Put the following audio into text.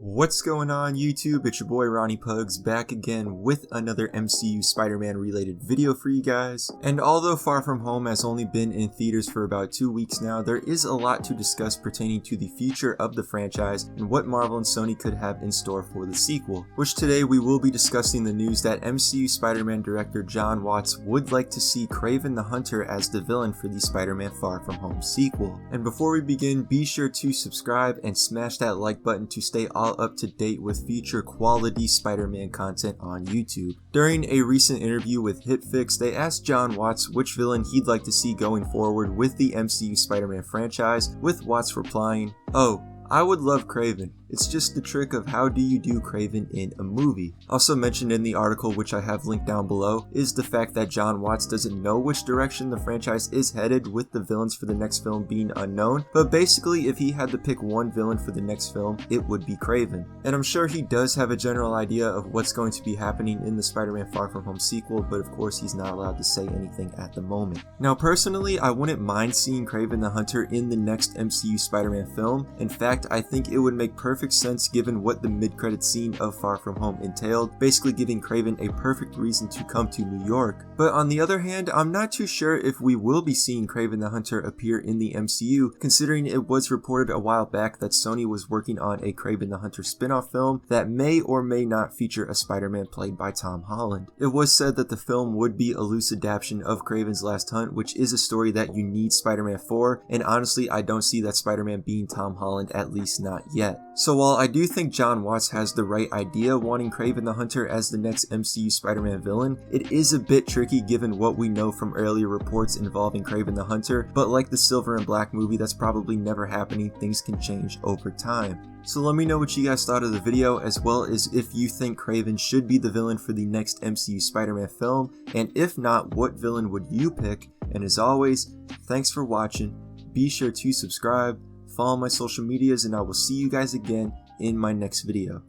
What's going on YouTube? It's your boy RonnyPugs back again with another MCU Spider-Man related video for you guys. And although Far From Home has only been in theaters for about 2 weeks now, there is a lot to discuss pertaining to the future of the franchise and what Marvel and Sony could have in store for the sequel. Which today we will be discussing the news that MCU Spider-Man director Jon Watts would like to see Kraven the Hunter as the villain for the Spider-Man Far From Home sequel. And before we begin, be sure to subscribe and smash that like button to stay all up to date with future quality Spider-Man content on YouTube. During a recent interview with HitFix, they asked Jon Watts which villain he'd like to see going forward with the MCU Spider-Man franchise, with Watts replying, "Oh, I would love Kraven. It's just the trick of how do you do Kraven in a movie." Also mentioned in the article, which I have linked down below, is the fact that Jon Watts doesn't know which direction the franchise is headed, with the villains for the next film being unknown, but basically if he had to pick one villain for the next film, it would be Kraven. And I'm sure he does have a general idea of what's going to be happening in the Spider-Man Far From Home sequel, but of course he's not allowed to say anything at the moment. Now personally, I wouldn't mind seeing Kraven the Hunter in the next MCU Spider-Man film. In fact, I think it would make perfect sense given what the mid-credit scene of Far From Home entailed, basically giving Kraven a perfect reason to come to New York. But on the other hand, I'm not too sure if we will be seeing Kraven the Hunter appear in the MCU, considering it was reported a while back that Sony was working on a Kraven the Hunter spin-off film that may or may not feature a Spider-Man played by Tom Holland. It was said that the film would be a loose adaptation of Kraven's Last Hunt, which is a story that you need Spider-Man for, and honestly I don't see that Spider-Man being Tom Holland, at least not yet. So while I do think Jon Watts has the right idea wanting Kraven the Hunter as the next MCU Spider-Man villain, it is a bit tricky given what we know from earlier reports involving Kraven the Hunter, but like the Silver and Black movie, that's probably never happening. Things can change over time. So let me know what you guys thought of the video, as well as if you think Kraven should be the villain for the next MCU Spider-Man film, and if not, what villain would you pick? And as always, thanks for watching. Be sure to subscribe, follow my social medias, and I will see you guys again in my next video.